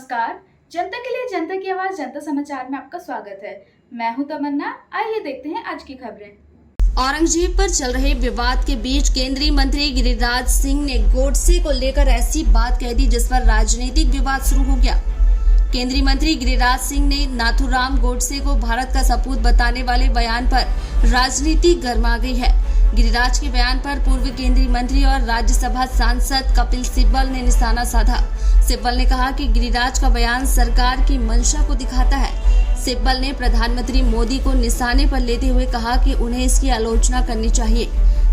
नमस्कार। जनता के लिए जनता की आवाज जनता समाचार में आपका स्वागत है। मैं हूं तमन्ना। आइए देखते हैं आज की खबरें। औरंगजेब पर चल रहे विवाद के बीच केंद्रीय मंत्री गिरिराज सिंह ने गोडसे को लेकर ऐसी बात कह दी जिस पर राजनीतिक विवाद शुरू हो गया। केंद्रीय मंत्री गिरिराज सिंह ने नाथूराम गोडसे को भारत का सपूत बताने वाले बयान पर राजनीति गर्मा गई है। गिरिराज के बयान पर पूर्व केंद्रीय मंत्री और राज्यसभा सांसद कपिल सिब्बल ने निशाना साधा। सिब्बल ने कहा कि गिरिराज का बयान सरकार की मंशा को दिखाता है। सिब्बल ने प्रधानमंत्री मोदी को निशाने पर लेते हुए कहा कि उन्हें इसकी आलोचना करनी चाहिए।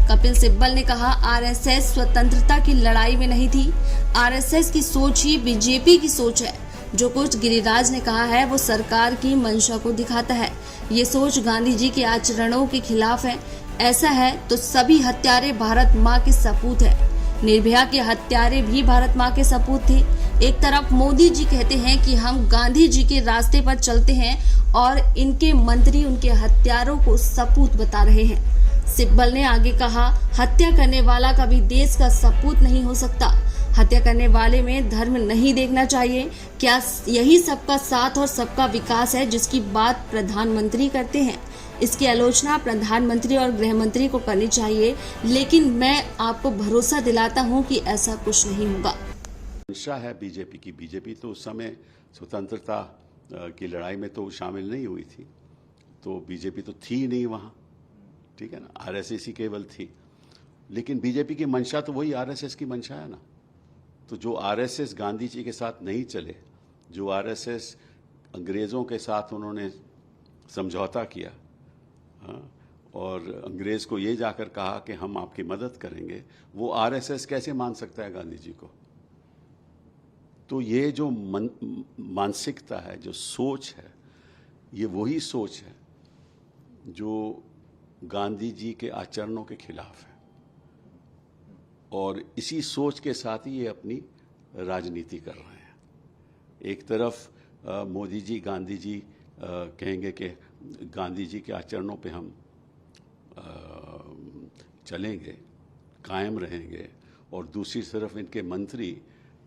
कपिल सिब्बल ने कहा, आरएसएस स्वतंत्रता की लड़ाई में नहीं थी। आरएसएस की सोच ही बीजेपी की सोच है। जो कुछ गिरिराज ने कहा है वो सरकार की मंशा को दिखाता है। ये सोच गांधी जी के आचरणों के खिलाफ है। ऐसा है तो सभी हत्यारे भारत माँ के सपूत है। निर्भया के हत्यारे भी भारत माँ के सपूत थे। एक तरफ मोदी जी कहते हैं कि हम गांधी जी के रास्ते पर चलते हैं और इनके मंत्री उनके हत्यारों को सपूत बता रहे हैं। सिब्बल ने आगे कहा, हत्या करने वाला कभी देश का सपूत नहीं हो सकता। हत्या करने वाले में धर्म नहीं देखना चाहिए। क्या यही सबका साथ और सबका विकास है जिसकी बात प्रधानमंत्री करते हैं? इसकी आलोचना प्रधानमंत्री और गृह मंत्री को करनी चाहिए, लेकिन मैं आपको भरोसा दिलाता हूं कि ऐसा कुछ नहीं होगा। मंशा है बीजेपी की। बीजेपी तो उस समय स्वतंत्रता की लड़ाई में तो शामिल नहीं हुई थी, तो बीजेपी तो थी नहीं वहाँ, ठीक है ना। आरएसएस ही केवल थी, लेकिन बीजेपी की मंशा तो वही आरएसएस की मंशा है ना। तो जो आरएसएस गांधी जी के साथ नहीं चले, जो आरएसएस अंग्रेज़ों के साथ उन्होंने समझौता किया, हाँ, और अंग्रेज़ को ये जाकर कहा कि हम आपकी मदद करेंगे, वो आरएसएस कैसे मान सकता है गांधी जी को? तो ये जो मानसिकता है, जो सोच है, ये वही सोच है जो गांधी जी के आचरणों के खिलाफ है, और इसी सोच के साथ ही ये अपनी राजनीति कर रहे हैं। एक तरफ मोदी जी गांधी जी कहेंगे कि गांधी जी के आचरणों पे हम चलेंगे, कायम रहेंगे, और दूसरी तरफ इनके मंत्री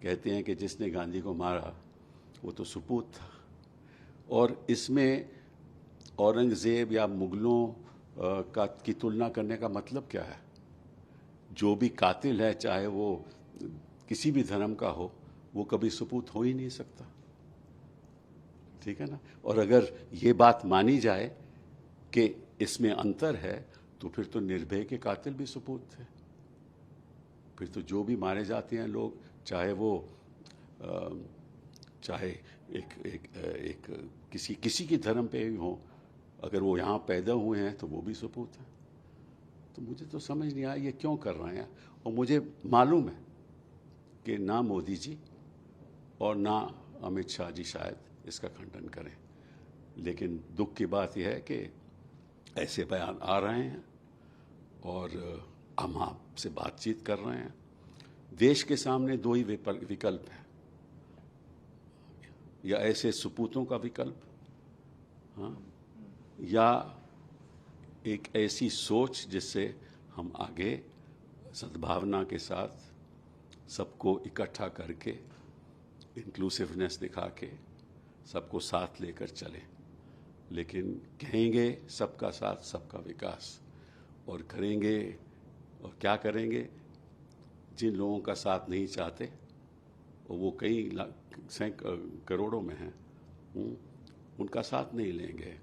कहते हैं कि जिसने गांधी को मारा वो तो सपूत था। और इसमें औरंगज़ेब या मुग़लों की तुलना करने का मतलब क्या है? जो भी कातिल है, चाहे वो किसी भी धर्म का हो, वो कभी सपूत हो ही नहीं सकता, ठीक है ना। और अगर ये बात मानी जाए कि इसमें अंतर है, तो फिर तो निर्भय के कातिल भी सपूत थे। फिर तो जो भी मारे जाते हैं लोग, चाहे वो चाहे एक किसी की धर्म पे ही हो, अगर वो यहाँ पैदा हुए हैं तो वो भी सपूत हैं। तो मुझे तो समझ नहीं आया ये क्यों कर रहे हैं। और मुझे मालूम है कि ना मोदी जी और ना अमित शाह जी शायद इसका खंडन करें, लेकिन दुख की बात यह है कि ऐसे बयान आ रहे हैं और हम आपसे बातचीत कर रहे हैं। देश के सामने दो ही विकल्प हैं, या ऐसे सपूतों का विकल्प, हाँ, या एक ऐसी सोच जिससे हम आगे सद्भावना के साथ सबको इकट्ठा करके, इंक्लूसिवनेस दिखा के सबको साथ लेकर चलें। लेकिन कहेंगे सबका साथ सबका विकास, और करेंगे, और क्या करेंगे? जिन लोगों का साथ नहीं चाहते, और वो कई करोड़ों में हैं, उनका साथ नहीं लेंगे,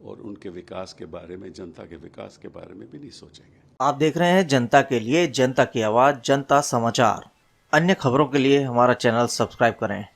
और उनके विकास के बारे में, जनता के विकास के बारे में भी नहीं सोचेंगे। आप देख रहे हैं जनता के लिए जनता की आवाज़ जनता समाचार। अन्य खबरों के लिए हमारा चैनल सब्सक्राइब करें।